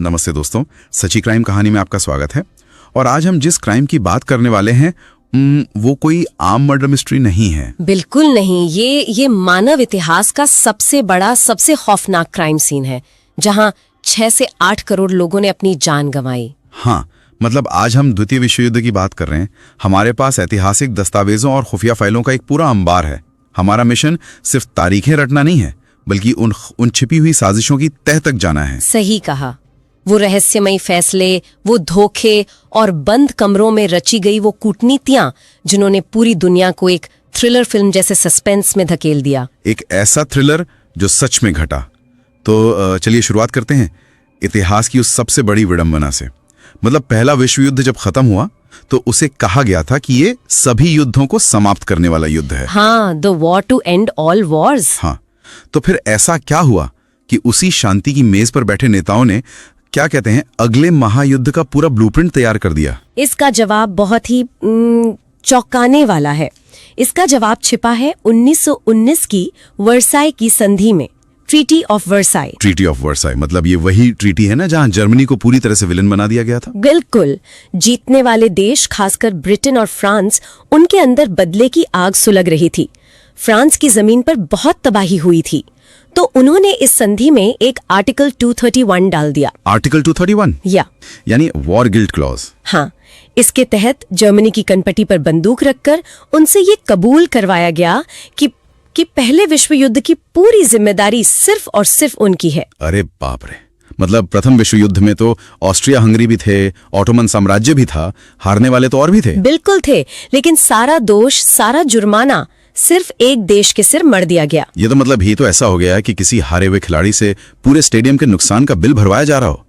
नमस्ते दोस्तों, सच्ची क्राइम कहानी में आपका स्वागत है। और आज हम जिस क्राइम की बात करने वाले हैं वो कोई आम मर्डर मिस्ट्री नहीं है। बिल्कुल नहीं। ये मानव इतिहास का सबसे बड़ा, सबसे खौफनाक क्राइम सीन है, जहां 6 से 8 करोड़ लोगों ने अपनी जान गंवाई। हाँ, मतलब आज हम द्वितीय विश्व युद्ध की बात कर रहे हैं। हमारे पास ऐतिहासिक दस्तावेजों और खुफिया फाइलों का एक पूरा अंबार है। हमारा मिशन सिर्फ तारीखें रटना नहीं है, बल्कि उन छिपी हुई साजिशों की तह तक जाना है। सही कहा। वो रहस्यमयी फैसले, वो धोखे और बंद कमरों में रची गई वो कूटनीतियां, जिन्होंने पूरी दुनिया को एक थ्रिलर फिल्म जैसे सस्पेंस में धकेल दिया। एक ऐसा थ्रिलर जो सच में घटा। तो चलिए शुरुआत करते हैं इतिहास की उस सबसे बड़ी विडंबना से। मतलब पहला विश्व युद्ध जब खत्म हुआ तो उसे कहा गया था कि ये सभी युद्धों को समाप्त करने वाला युद्ध है। हाँ, the war to end all wars. हाँ, तो फिर ऐसा क्या हुआ कि उसी शांति की मेज पर बैठे नेताओं ने, क्या कहते हैं, अगले महायुद्ध का पूरा ब्लूप्रिंट तैयार कर दिया? इसका जवाब बहुत ही चौंकाने वाला है। इसका जवाब छिपा है 1919 की वर्साई की संधि में, treaty of Versailles. Treaty of Versailles मतलब ये वही ट्रीटी है ना जहां जर्मनी को पूरी तरह से विलन बना दिया गया था? बिल्कुल। जीतने वाले देश, खासकर ब्रिटेन और फ्रांस, उनके अंदर बदले की आग सुलग रही थी। फ्रांस की जमीन पर बहुत तबाही हुई थी, तो उन्होंने इस संधि में एक आर्टिकल 231 डाल दिया। आर्टिकल 231 यानी वॉर गिल्ट क्लॉज। हाँ, इसके तहत जर्मनी की कनपटी पर बंदूक रखकर उनसे ये कबूल करवाया गया कि पहले विश्व युद्ध की पूरी जिम्मेदारी सिर्फ और सिर्फ उनकी है। अरे बाप रे! मतलब प्रथम विश्व युद्ध में तो ऑस्ट्रिया हंगरी भी थे, ऑटोमन साम्राज्य भी था, हारने वाले तो और भी थे। बिल्कुल थे, लेकिन सारा दोष, सारा जुर्माना सिर्फ एक देश के सिर मर दिया गया। ये तो मतलब ही तो ऐसा हो गया कि किसी हारे हुए खिलाड़ी से पूरे स्टेडियम के नुकसान का बिल भरवाया जा रहा हो।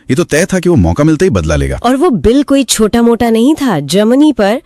ये तो तय था कि वो मौका मिलते ही बदला लेगा। और वो बिल कोई छोटा मोटा नहीं था। जर्मनी पर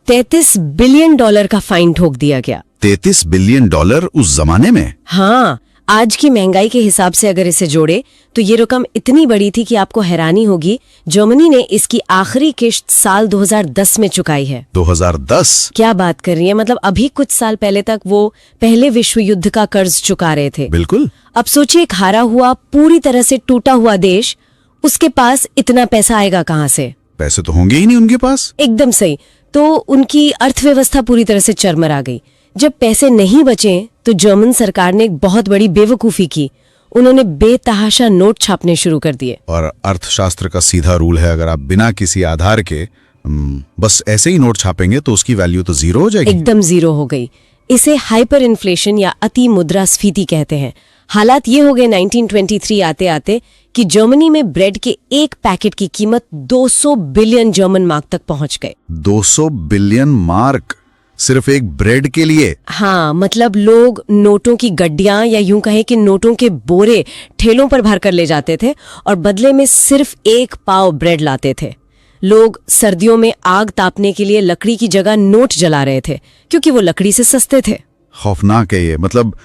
33 बिलियन डॉलर का फाइन ठोक दिया गया। 33 बिलियन डॉलर उस जमाने में? हाँ, आज की महंगाई के हिसाब से अगर इसे जोड़े तो ये रकम इतनी बड़ी थी कि आपको हैरानी होगी। जर्मनी ने इसकी आखिरी किश्त साल 2010 में चुकाई है। 2010? क्या बात कर रही है! मतलब अभी कुछ साल पहले तक वो पहले विश्व युद्ध का कर्ज चुका रहे थे। बिल्कुल। अब सोचिए, एक हारा हुआ, पूरी तरह से टूटा हुआ देश, उसके पास इतना पैसा आएगा कहाँ से? पैसे तो होंगे ही नहीं उनके पास। एकदम सही। तो उनकी अर्थव्यवस्था पूरी तरह से चरमरा गई। जब पैसे नहीं बचे तो जर्मन सरकार ने एक बहुत बड़ी बेवकूफी की। उन्होंने बेतहाशा नोट छापने शुरू कर दिए। और अर्थशास्त्र का सीधा रूल है, अगर आप बिना किसी आधार के बस ऐसे ही नोट छापेंगे तो उसकी वैल्यू तो जीरो हो जाएगी। एकदम जीरो हो गई। इसे हाइपर इन्फ्लेशन या अति मुद्रास्फीति कहते हैं। हालात ये हो गए 1923 आते आते कि जर्मनी में ब्रेड के एक पैकेट की कीमत 200 बिलियन जर्मन मार्क तक पहुंच गए। 200 बिलियन मार्क सिर्फ एक ब्रेड के लिए? हाँ, मतलब लोग नोटों की गड्डियां या यूं कहें कि नोटों के बोरे ठेलों पर भर कर ले जाते थे और बदले में सिर्फ 1 पाव ब्रेड लाते थे। लोग सर्दियों में आग तापने के लिए लकड़ी की जगह नोट जला रहे थे, क्योंकि वो लकड़ी से सस्ते थे। खौफनाक है ये। मतलब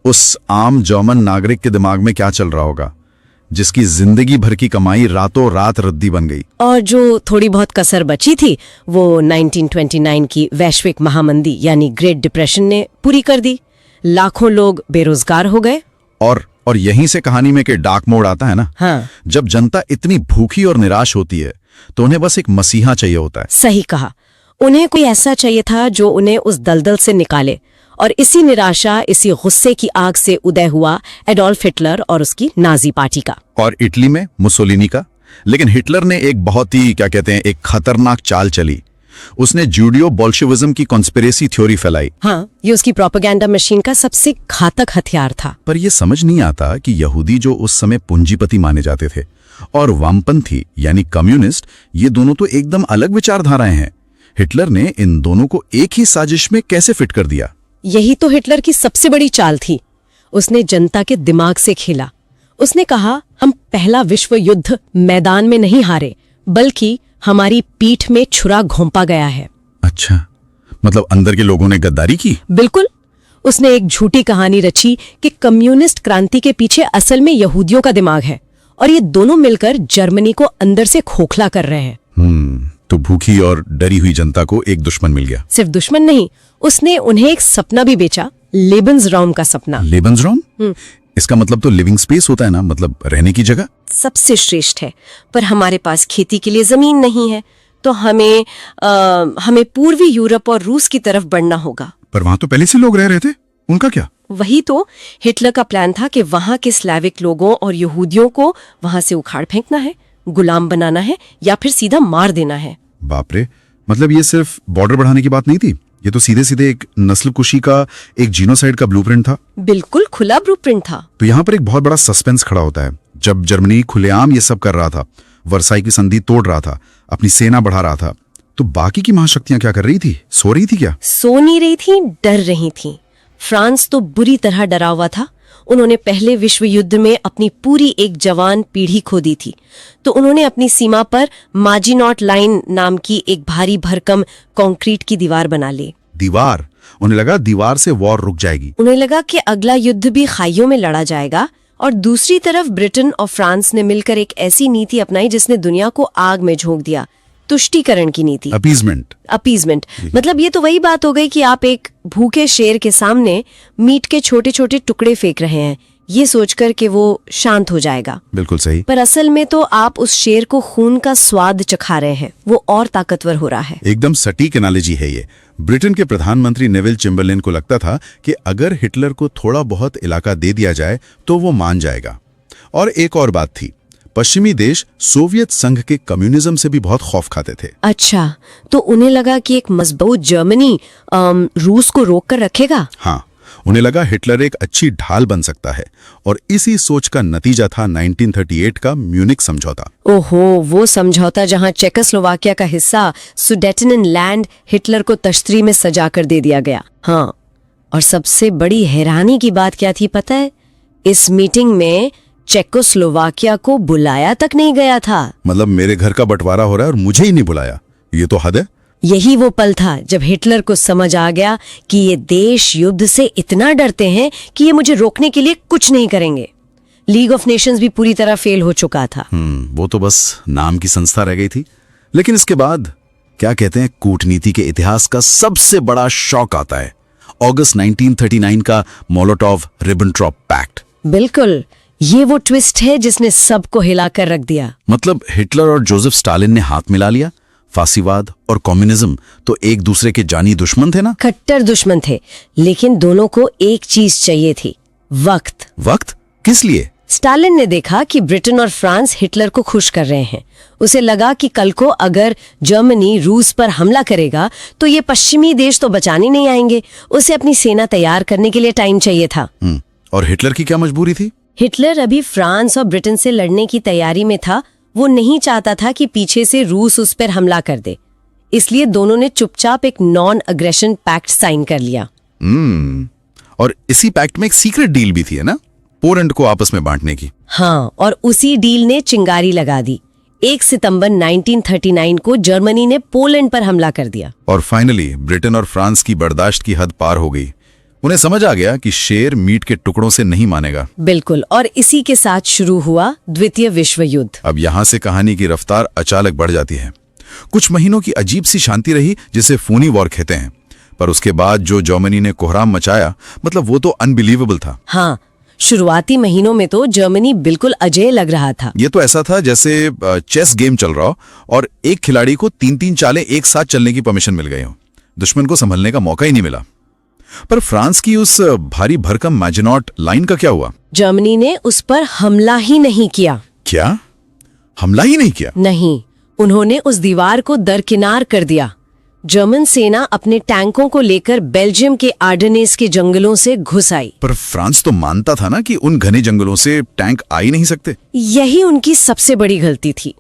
उस आम जर्मन नागरिक के दिमाग में क्या चल रहा होगा, जिसकी जिंदगी भर की कमाई रातों रात रद्दी बन गई। और जो थोड़ी बहुत कसर बची थी वो 1929 की वैश्विक महामंदी यानी ग्रेट डिप्रेशन ने पूरी कर दी। लाखों लोग बेरोजगार हो गए। और यहीं से कहानी में के डार्क मोड आता है ना। हाँ। जब जनता इतनी भूखी और निराश होती है तो उन्हें बस एक मसीहा चाहिए होता है। सही कहा। उन्हें कोई ऐसा चाहिए था जो उन्हें उस दलदल से निकाले। और इसी निराशा, इसी गुस्से की आग से उदय हुआ एडोल्फ हिटलर और उसकी नाजी पार्टी का। और इटली में मुसोलिनी का। लेकिन हिटलर ने एक बहुत ही, क्या कहते हैं, एक खतरनाक चाल चली। उसने जूडियो बोल्शेविज्म की कॉन्स्पिरेसी थ्योरी फैलाई। हाँ, ये उसकी प्रोपेगेंडा मशीन का सबसे घातक हथियार था। पर यह समझ नहीं आता कि यहूदी, जो उस समय पूंजीपति माने जाते थे, और वामपंथी यानी कम्युनिस्ट, ये दोनों तो एकदम अलग विचारधाराएं हैं। हिटलर ने इन दोनों को एक ही साजिश में कैसे फिट कर दिया? यही तो हिटलर की सबसे बड़ी चाल थी। उसने जनता के दिमाग से खेला। उसने कहा, हम पहला विश्व युद्ध मैदान में नहीं हारे, बल्कि हमारी पीठ में छुरा घोंपा गया है। अच्छा, मतलब अंदर के लोगों ने गद्दारी की? बिल्कुल। उसने एक झूठी कहानी रची कि कम्युनिस्ट क्रांति के पीछे असल में यहूदियों का दिमाग है और ये दोनों मिलकर जर्मनी को अंदर से खोखला कर रहे हैं। तो भूखी और डरी हुई जनता को एक दुश्मन मिल गया। सिर्फ दुश्मन नहीं, उसने उन्हें एक सपना भी बेचा, लेबन्सराउम का सपना। लेबन्सराउम? इसका मतलब तो लिविंग स्पेस होता है ना, मतलब रहने की जगह। सबसे श्रेष्ठ है, पर हमारे पास खेती के लिए जमीन नहीं है, तो हमें पूर्वी यूरोप और रूस की तरफ बढ़ना होगा। पर वहां तो पहले से लोग रह रहे थे, उनका क्या? वही तो हिटलर का प्लान था कि वहां के स्लैविक लोगों और यहूदियों को वहां से उखाड़ फेंकना है, गुलाम बनाना है या फिर सीधा मार देना है। बाप रे, मतलब ये सिर्फ बॉर्डर बढ़ाने की बात नहीं थी, ये तो सीधे सीधे एक नस्लकुशी का, एक जीनोसाइड का ब्लूप्रिंट था। बिल्कुल खुला ब्लूप्रिंट था। तो यहाँ पर एक बहुत बड़ा सस्पेंस खड़ा होता है। जब जर्मनी खुलेआम ये सब कर रहा था, वर्साई की संधि तोड़ रहा था, अपनी सेना बढ़ा रहा था, तो बाकी की महाशक्तियां क्या कर रही थी? सो रही थी क्या? सो नहीं रही थी, डर रही थी। फ्रांस तो बुरी तरह डरा हुआ था। उन्होंने पहले विश्व युद्ध में अपनी पूरी एक जवान पीढ़ी खो दी थी, तो उन्होंने अपनी सीमा पर माजिनॉट लाइन नाम की एक भारी भरकम कंक्रीट की दीवार बना ली। दीवार? उन्हें लगा दीवार से वॉर रुक जाएगी। उन्हें लगा कि अगला युद्ध भी खाइयों में लड़ा जाएगा, और दूसरी तरफ ब्रिटेन और फ्रांस ने मिलकर एक ऐसी नीति अपनाई जिसने दुनिया को आग में झोंक दिया, तुष्टीकरण की नीति। अपीजमेंट मतलब ये तो वही बात हो गई कि आप एक भूखे शेर के सामने मीट के छोटे छोटे टुकड़े फेंक रहे हैं, ये सोचकर कि वो शांत हो जाएगा। बिल्कुल सही। पर असल में तो आप उस शेर को खून का स्वाद चखा रहे हैं, वो और ताकतवर हो रहा है। एकदम सटीक एनालॉजी है ये। ब्रिटेन के प्रधानमंत्री नेविल चैम्बरलेन को लगता था कि अगर हिटलर को थोड़ा बहुत इलाका दे दिया जाए तो वो मान जाएगा। और एक और बात थी, पश्चिमी देश सोवियत संघ के कम्युनिज्म से भी बहुत खौफ खाते थे। अच्छा, तो उन्हें लगा कि एक मजबूत जर्मनी रूस को रोक कर रखेगा। हाँ, उन्हें लगा हिटलर एक अच्छी ढाल बन सकता है, और इसी सोच का नतीजा था 1938 का म्यूनिक समझौता। ओहो, वो समझौता जहां चेकोस्लोवाकिया का हिस्सा सुडेटेनलैंड हिटलर को तश्तरी में सजा कर दे दिया गया। हाँ, और सबसे बड़ी हैरानी की बात क्या थी पता है? इस मीटिंग में चेकोस्लोवाकिया को बुलाया तक नहीं गया था। मतलब मेरे घर का बंटवारा हो रहा है और मुझे ही नहीं बुलाया, ये तो हद है। यही वो पल था जब हिटलर को समझ आ गया कि ये देश युद्ध से इतना डरते हैं कि ये मुझे रोकने के लिए कुछ नहीं करेंगे। लीग ऑफ नेशंस भी पूरी तरह फेल हो चुका था। वो तो बस नाम की संस्था रह गई थी। लेकिन इसके बाद क्या कहते हैं, कूटनीति के इतिहास का सबसे बड़ा शॉक आता है, अगस्त 1939 का मोलोटोव रिबेनट्रॉप पैक्ट। बिल्कुल, ये वो ट्विस्ट है जिसने सबको हिलाकर रख दिया। मतलब हिटलर और जोसेफ स्टालिन ने हाथ मिला लिया। फासीवाद और कम्युनिज्म तो एक दूसरे के जानी दुश्मन थे ना, कट्टर दुश्मन थे, लेकिन दोनों को एक चीज चाहिए थी, वक्त। वक्त? किस लिए? स्टालिन ने देखा कि ब्रिटेन और फ्रांस हिटलर को खुश कर रहे हैं। उसे लगा कि कल को अगर जर्मनी रूस पर हमला करेगा तो ये पश्चिमी देश तो बचाने नहीं आएंगे। उसे अपनी सेना तैयार करने के लिए टाइम चाहिए था। और हिटलर की क्या मजबूरी थी? हिटलर अभी फ्रांस और ब्रिटेन से लड़ने की तैयारी में था। वो नहीं चाहता था कि पीछे से रूस उस पर हमला कर दे, इसलिए दोनों ने चुपचाप एक नॉन अग्रेशन पैक्ट साइन कर लिया। और इसी पैक्ट में एक सीक्रेट डील भी थी, है ना, पोलैंड को आपस में बांटने की। हाँ, और उसी डील ने चिंगारी लगा दी। 1 सितंबर 1939 को जर्मनी ने पोलैंड पर हमला कर दिया। और फाइनली ब्रिटेन और फ्रांस की बर्दाश्त की हद पार हो गई। उन्हें समझ आ गया कि शेर मीट के टुकड़ों से नहीं मानेगा। बिल्कुल, और इसी के साथ शुरू हुआ द्वितीय विश्व युद्ध। अब यहाँ से कहानी की रफ्तार अचानक बढ़ जाती है। कुछ महीनों की अजीब सी शांति रही, जिसे फोनी वॉर कहते हैं, पर उसके बाद जो जर्मनी ने कोहराम मचाया, मतलब वो तो अनबिलीवेबल था। हाँ, शुरुआती महीनों में तो जर्मनी बिल्कुल अजेय लग रहा था। ये तो ऐसा था जैसे चेस गेम चल रहा हो और एक खिलाड़ी को 3-3 चालें एक साथ चलने की परमिशन मिल गई हो। दुश्मन को संभलने का मौका ही नहीं मिला। पर फ्रांस की उस भारी भरकम मैजिनॉट लाइन का क्या हुआ? जर्मनी ने उस पर हमला ही नहीं किया। क्या? हमला ही नहीं किया? नहीं, उन्होंने उस दीवार को दरकिनार कर दिया। जर्मन सेना अपने टैंकों को लेकर बेल्जियम के आर्डेनेस के जंगलों से घुस आई। पर फ्रांस तो मानता था ना कि उन घने जंगलों से टैंक आ ही नहीं सकते। यही उनकी सबसे बड़ी गलती थी।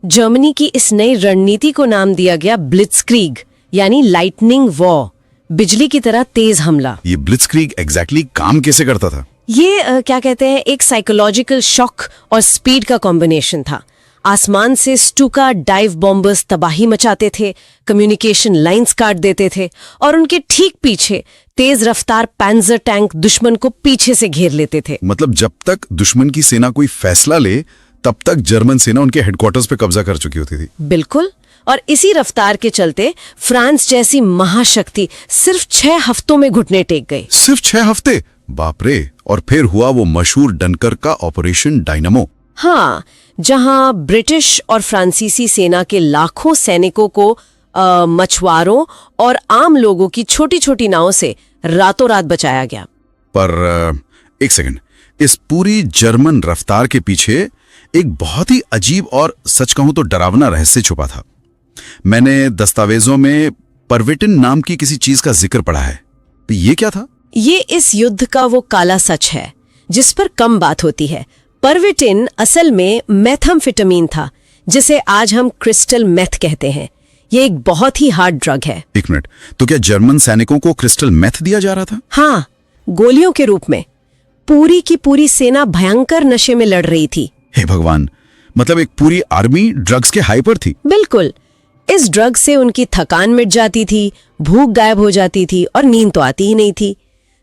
जर्मनी की इस नई रणनीति को नाम दिया गया ब्लिट्जक्रीग, यानी लाइटनिंग वॉर, बिजली की तरह तेज हमला। ये ब्लिट्जक्रीग एग्जैक्टली काम कैसे करता था? ये क्या कहते हैं, एक साइकोलॉजिकल शॉक और स्पीड का कॉम्बिनेशन था। आसमान से स्टूका डाइव बॉम्बर्स तबाही मचाते थे, कम्युनिकेशन लाइंस काट देते थे, और उनके ठीक पीछे तेज रफ्तार पैंजर टैंक दुश्मन को पीछे से घेर लेते थे। मतलब जब तक दुश्मन की सेना कोई फैसला ले, तब तक जर्मन सेना उनके हेडक्वार्टर्स पे कब्जा कर चुकी होती थी। बिल्कुल, और इसी रफ्तार के चलते फ्रांस जैसी महाशक्ति सिर्फ 6 हफ्तों में घुटने टेक गई। सिर्फ 6 हफ्ते? बाप रे। और फिर हुआ वो मशहूर डनकर्क का ऑपरेशन डायनामो। हाँ, जहां ब्रिटिश और फ्रांसीसी सेना के लाखों सैनिकों को मछुआरों और आम लोगों की छोटी छोटी नावों से रातों रात बचाया गया। पर एक सेकंड, इस पूरी जर्मन रफ्तार के पीछे एक बहुत ही अजीब और सच कहूं तो डरावना रहस्य छुपा था। मैंने दस्तावेजों में परविटिन नाम की किसी चीज का जिक्र पढ़ा है। तो ये क्या था? ये इस युद्ध का वो काला सच है जिस पर कम बात होती है। परविटिन असल में मेथाम्फेटामिन था, जिसे आज हम क्रिस्टल मेथ कहते हैं। ये एक बहुत ही हार्ड ड्रग है। एक मिनट, तो क्या जर्मन सैनिकों को क्रिस्टल मेथ दिया जा रहा था? हाँ, गोलियों के रूप में। पूरी की पूरी सेना भयंकर नशे में लड़ रही थी। हे भगवान, मतलब एक पूरी आर्मी ड्रग्स के हाई पर थी। बिल्कुल। इस ड्रग से उनकी थकान मिट जाती थी, भूख गायब हो जाती थी और नींद तो आती ही नहीं थी।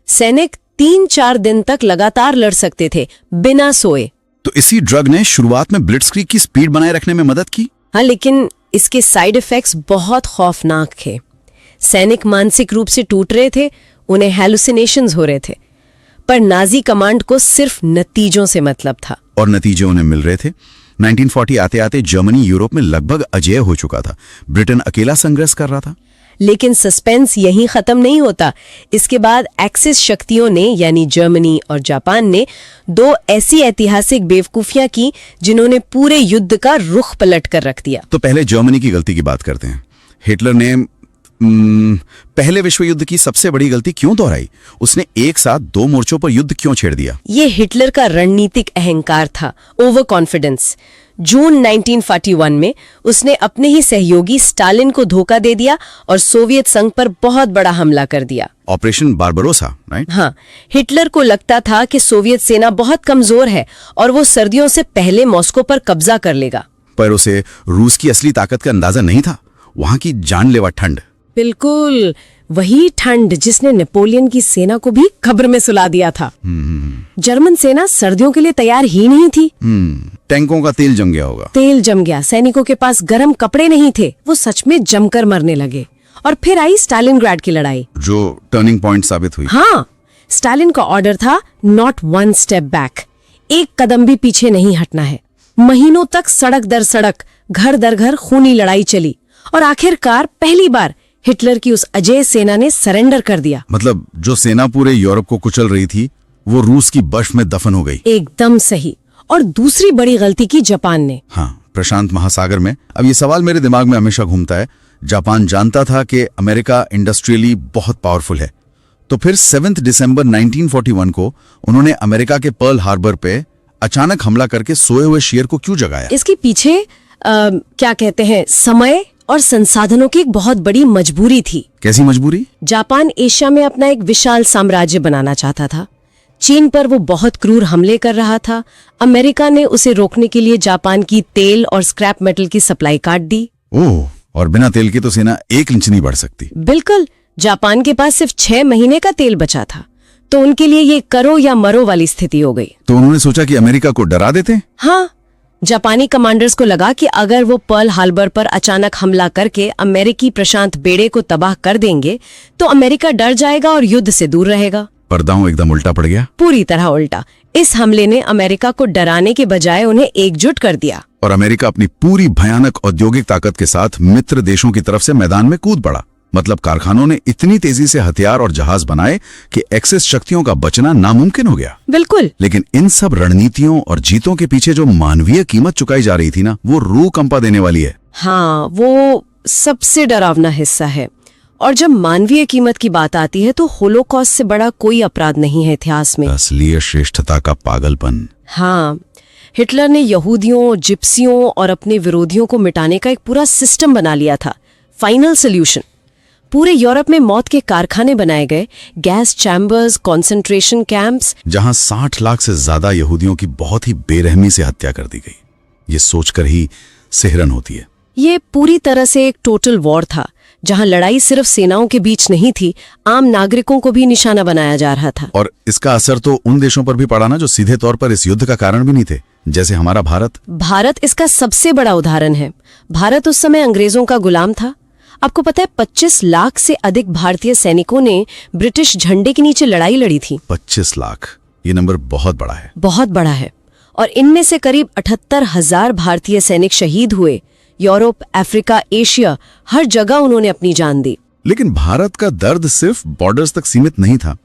सैनिक 3-4 दिन तक लगातार लड़ सकते थे बिना सोए। तो इसी ड्रग ने शुरुआत में ब्लिट्जक्रीग की स्पीड बनाए रखने में मदद की। हाँ, लेकिन इसके साइड इफेक्ट्स बहुत खौफनाक थे। सैनिक मानसिक रूप से टूट रहे थे, उन्हें हैलुसिनेशंस हो रहे थे। पर नाजी कमांड को सिर्फ नतीजों से मतलब था। और नतीजे उन्हें मिल रहे थे। 1940 आते आते जर्मनी यूरोप में लगभग अजेय हो चुका था। ब्रिटेन अकेला संघर्ष कर रहा था। लेकिन सस्पेंस यहीं खत्म नहीं होता। इसके बाद एक्सिस शक्तियों ने यानी जर्मनी और जापान ने 2 ऐसी ऐतिहासिक बेवकूफियां की जिन्होंने पूरे युद्ध का रुख पलट कर रख दिया। तो पहले जर्मनी की गलती की बात करते हैं। हिटलर ने पहले विश्व युद्ध की सबसे बड़ी गलती क्यों दोहराई? उसने एक साथ 2 मोर्चों पर युद्ध क्यों छेड़ दिया? ये हिटलर का रणनीतिक अहंकार था, ओवर कॉन्फिडेंस। जून 1941 में उसने अपने ही सहयोगी स्टालिन को धोखा दे दिया और सोवियत संघ पर बहुत बड़ा हमला कर दिया। Operation Barbarossa, right? हाँ, हिटलर को लगता था कि सोवियत सेना बहुत कमजोर है और वो सर्दियों से पहले मॉस्को पर कब्जा कर लेगा। पर उसे रूस की असली ताकत का अंदाजा नहीं था। वहां की जानलेवा ठंड। बिल्कुल वही ठंड जिसने नेपोलियन की सेना को भी खबर में सुला दिया था। जर्मन सेना सर्दियों के लिए तैयार ही नहीं थी। टैंकों का तेल जम गया होगा। तेल जम गया, सैनिकों के पास गर्म कपड़े नहीं थे, वो सच में जमकर मरने लगे। और फिर आई स्टालिनग्राड की लड़ाई, जो टर्निंग पॉइंट साबित हुई। हाँ, स्टालिन का ऑर्डर था नॉट 1 स्टेप बैक, एक कदम भी पीछे नहीं हटना है। महीनों तक सड़क दर सड़क, घर दर घर खूनी लड़ाई चली और आखिरकार पहली बार हिटलर की उस अजेय सेना ने सरेंडर कर दिया। मतलब जो सेना पूरे यूरोप को कुचल रही थी वो रूस की बर्फ में दफन हो गई। एकदम सही। और दूसरी बड़ी गलती की जापान ने। हाँ, प्रशांत महासागर में। अब ये सवाल मेरे दिमाग में हमेशा घूमता है। जापान जानता था कि अमेरिका इंडस्ट्रियली बहुत पावरफुल है, तो फिर 7 दिसंबर 1941 को उन्होंने अमेरिका के पर्ल हार्बर पे अचानक हमला करके सोए हुए शेर को क्यों जगाया? इसके पीछे क्या कहते हैं, समय और संसाधनों की एक बहुत बड़ी मजबूरी थी। कैसी मजबूरी? जापान एशिया में अपना एक विशाल साम्राज्य बनाना चाहता था। चीन पर वो बहुत क्रूर हमले कर रहा था। अमेरिका ने उसे रोकने के लिए जापान की तेल और स्क्रैप मेटल की सप्लाई काट दी। ओह, और बिना तेल के तो सेना 1 इंच नहीं बढ़ सकती। बिल्कुल। जापान के पास सिर्फ 6 महीने का तेल बचा था, तो उनके लिए ये करो या मरो वाली स्थिति हो गई। तो उन्होंने सोचा कि अमेरिका को डरा देते। हाँ, जापानी कमांडर्स को लगा कि अगर वो पर्ल हार्बर पर अचानक हमला करके अमेरिकी प्रशांत बेड़े को तबाह कर देंगे तो अमेरिका डर जाएगा और युद्ध से दूर रहेगा। पर्दाओं एकदम उल्टा पड़ गया। पूरी तरह उल्टा। इस हमले ने अमेरिका को डराने के बजाय उन्हें एकजुट कर दिया। और अमेरिका अपनी पूरी भयानक औद्योगिक ताकत के साथ मित्र देशों की तरफ से मैदान में कूद पड़ा। मतलब कारखानों ने इतनी तेजी से हथियार और जहाज बनाए कि एक्सिस शक्तियों का बचना नामुमकिन हो गया। बिल्कुल। लेकिन इन सब रणनीतियों और जीतों के पीछे जो मानवीय कीमत चुकाई जा रही थी ना, वो रूह कंपा देने वाली है। हाँ, वो सबसे डरावना हिस्सा है। और जब मानवीय कीमत की बात आती है तो होलोकॉस्ट से बड़ा कोई अपराध नहीं है इतिहास में। असली श्रेष्ठता का पागलपन। हाँ, हिटलर ने यहूदियों, जिप्सियों और अपने विरोधियों को मिटाने का एक पूरा सिस्टम बना लिया था। Final solution. पूरे यूरोप में मौत के कारखाने बनाए गए, गैस चैम्बर्स, कंसंट्रेशन कैंप्स, जहां 60 लाख से ज्यादा यहूदियों की बहुत ही बेरहमी से हत्या कर दी गई। ये सोचकर ही सिहरन होती है। ये पूरी तरह से एक टोटल वॉर था, जहां लड़ाई सिर्फ सेनाओं के बीच नहीं थी, आम नागरिकों को भी निशाना बनाया जा रहा था। और इसका असर तो उन देशों पर भी पड़ा ना जो सीधे तौर पर इस युद्ध का कारण भी नहीं थे, जैसे हमारा भारत। भारत इसका सबसे बड़ा उदाहरण है। भारत उस समय अंग्रेजों का गुलाम था। आपको पता है 25 लाख से अधिक भारतीय सैनिकों ने ब्रिटिश झंडे के नीचे लड़ाई लड़ी थी। 25 लाख, ये नंबर बहुत बड़ा है। बहुत बड़ा है। और इनमें से करीब 78,000 भारतीय सैनिक शहीद हुए। यूरोप, अफ्रीका, एशिया, हर जगह उन्होंने अपनी जान दी। लेकिन भारत का दर्द सिर्फ बॉर्डर्स तक सीमित नहीं था।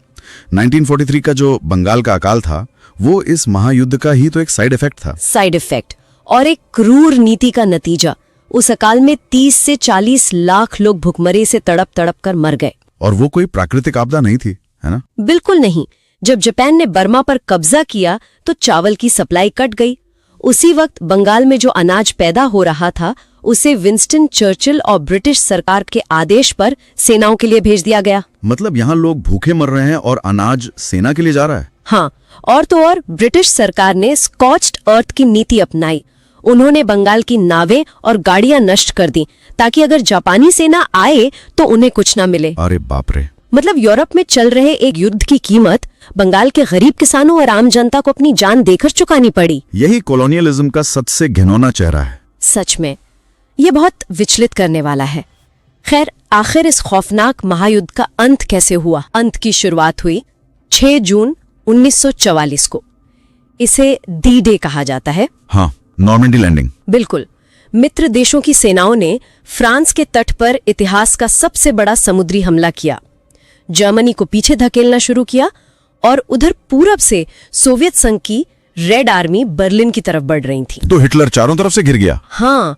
1943 का जो बंगाल का अकाल था, वो इस महायुद्ध का ही तो एक साइड इफेक्ट था। साइड इफेक्ट और एक क्रूर नीति का नतीजा। उस अकाल में 30 से 40 लाख लोग भुखमरी से तड़प तड़प कर मर गए। और वो कोई प्राकृतिक आपदा नहीं थी, है ना? बिल्कुल नहीं। जब जापान ने बर्मा पर कब्जा किया तो चावल की सप्लाई कट गई। उसी वक्त बंगाल में जो अनाज पैदा हो रहा था, उसे विंस्टन चर्चिल और ब्रिटिश सरकार के आदेश पर सेनाओं के लिए भेज दिया गया। मतलब यहाँ लोग भूखे मर रहे हैं और अनाज सेना के लिए जा रहा है। हाँ, और तो और ब्रिटिश सरकार ने स्कॉच्ड अर्थ की नीति अपनाई। उन्होंने बंगाल की नावें और गाड़ियां नष्ट कर दी ताकि अगर जापानी सेना आए तो उन्हें कुछ ना मिले। अरे बाप रे। मतलब यूरोप में चल रहे एक युद्ध की कीमत बंगाल के गरीब किसानों और आम जनता को अपनी जान देकर चुकानी पड़ी। यही कॉलोनियलिज्म का सबसे घिनौना चेहरा है। सच में ये बहुत विचलित करने वाला है। खैर, आखिर इस खौफनाक महायुद्ध का अंत कैसे हुआ? अंत की शुरुआत हुई 6 जून 1944 को। इसे डी डे कहा जाता है। हाँ, नॉर्मंडी लैंडिंग। बिल्कुल। मित्र देशों की सेनाओं ने फ्रांस के तट पर इतिहास का सबसे बड़ा समुद्री हमला किया, जर्मनी को पीछे धकेलना शुरू किया और उधर पूरब से सोवियत संघ की रेड आर्मी बर्लिन की तरफ बढ़ रही थी। तो हिटलर चारों तरफ से घिर गया। हाँ,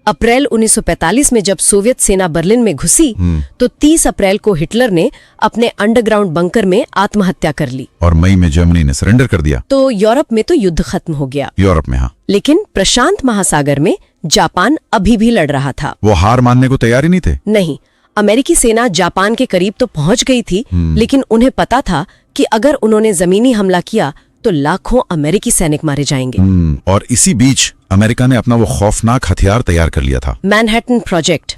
अप्रैल 1945 में जब सोवियत सेना बर्लिन में घुसी तो 30 अप्रैल को हिटलर ने अपने अंडरग्राउंड बंकर में आत्महत्या कर ली। और मई में जर्मनी ने सरेंडर कर दिया। तो यूरोप में तो युद्ध खत्म हो गया। यूरोप में, हाँ। लेकिन प्रशांत महासागर में जापान अभी भी लड़ रहा था। वो हार मानने को तैयार ही नहीं थे। नहीं, अमेरिकी सेना जापान के करीब तो पहुंच गई थी, लेकिन उन्हें पता था कि अगर उन्होंने जमीनी हमला किया तो लाखों अमेरिकी सैनिक मारे जाएंगे। और इसी बीच अमेरिका ने अपना वो खौफनाक हथियार तैयार कर लिया था, मैनहट्टन प्रोजेक्ट,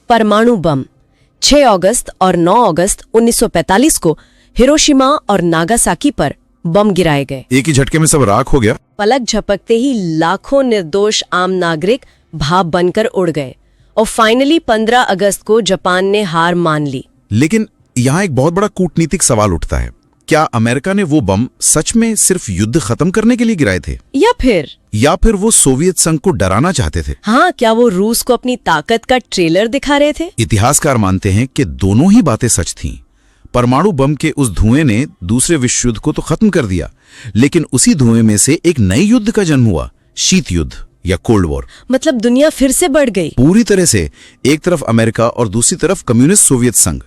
परमाणु बम। 6 अगस्त और 9 अगस्त 1945 को हिरोशिमा और नागासाकी पर बम गिराए गए। एक ही झटके में सब राख हो गया। पलक झपकते ही लाखों निर्दोष आम नागरिक भाप बनकर उड़ गए और फाइनली 15 अगस्त को जापान ने हार मान ली। लेकिन यहाँ एक बहुत बड़ा कूटनीतिक सवाल उठता है। क्या अमेरिका ने वो बम सच में सिर्फ युद्ध खत्म करने के लिए गिराए थे, या फिर वो सोवियत संघ को डराना चाहते थे? हाँ, क्या वो रूस को अपनी ताकत का ट्रेलर दिखा रहे थे? इतिहासकार मानते हैं कि दोनों ही बातें सच थीं। परमाणु बम के उस धुएं ने दूसरे विश्व युद्ध को तो खत्म कर दिया, लेकिन उसी धुएं में से एक नए युद्ध का जन्म हुआ, शीत युद्ध या कोल्ड वॉर। मतलब दुनिया फिर से बढ़ गई पूरी तरह से। एक तरफ अमेरिका और दूसरी तरफ कम्युनिस्ट सोवियत संघ।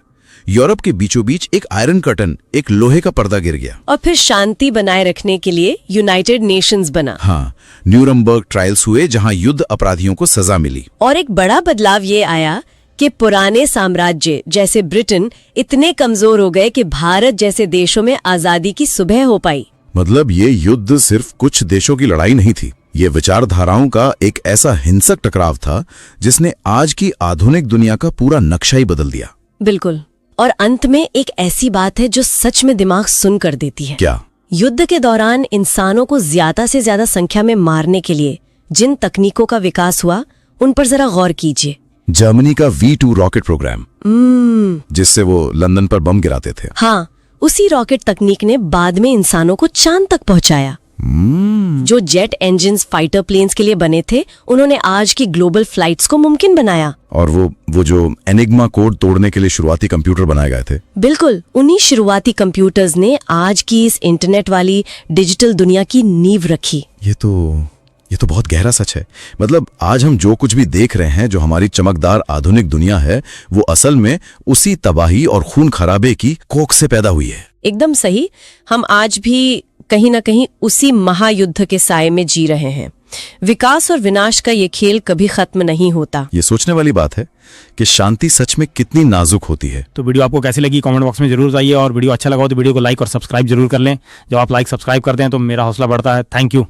यूरोप के बीचों बीच एक आयरन कर्टन, एक लोहे का पर्दा गिर गया। और फिर शांति बनाए रखने के लिए यूनाइटेड नेशंस बना। हाँ, न्यूरमबर्ग ट्रायल्स हुए जहां युद्ध अपराधियों को सजा मिली। और एक बड़ा बदलाव ये आया कि पुराने साम्राज्य जैसे ब्रिटेन इतने कमजोर हो गए कि भारत जैसे देशों में आजादी की सुबह हो पाई। मतलब ये युद्ध सिर्फ कुछ देशों की लड़ाई नहीं थी, ये विचारधाराओं का एक ऐसा हिंसक टकराव था जिसने आज की आधुनिक दुनिया का पूरा नक्शा ही बदल दिया। बिल्कुल। और अंत में एक ऐसी बात है जो सच में दिमाग सुन कर देती है। क्या? युद्ध के दौरान इंसानों को ज्यादा से ज्यादा संख्या में मारने के लिए जिन तकनीकों का विकास हुआ, उन पर जरा गौर कीजिए। जर्मनी का V2 रॉकेट प्रोग्राम, जिससे वो लंदन पर बम गिराते थे। हाँ, उसी रॉकेट तकनीक ने बाद में इंसानों को चांद तक पहुंचाया। जो जेट इंजन्स फाइटर प्लेन्स के लिए बने थे, उन्होंने आज की ग्लोबल फ्लाइट्स को मुमकिन बनाया। और वो जो एनिग्मा कोड तोड़ने के लिए शुरुआती कंप्यूटर बनाए गए थे। बिल्कुल, उन्हीं शुरुआती कंप्यूटर्स ने आज की इस इंटरनेट वाली डिजिटल दुनिया की नींव रखी। ये तो बहुत गहरा सच है। मतलब आज हम जो कुछ भी देख रहे हैं, जो हमारी चमकदार आधुनिक दुनिया है, वो असल में उसी तबाही और खून खराबे की कोख से पैदा हुई है। एकदम सही। हम आज भी कहीं ना कहीं उसी महायुद्ध के साये में जी रहे हैं। विकास और विनाश का ये खेल कभी खत्म नहीं होता। ये सोचने वाली बात है कि शांति सच में कितनी नाजुक होती है। तो वीडियो आपको कैसी लगी कमेंट बॉक्स में जरूर बताइए, और वीडियो अच्छा लगा हो तो वीडियो को लाइक और सब्सक्राइब जरूर कर लें। जब आप लाइक सब्सक्राइब करते हैं तो मेरा हौसला बढ़ता है। Thank you.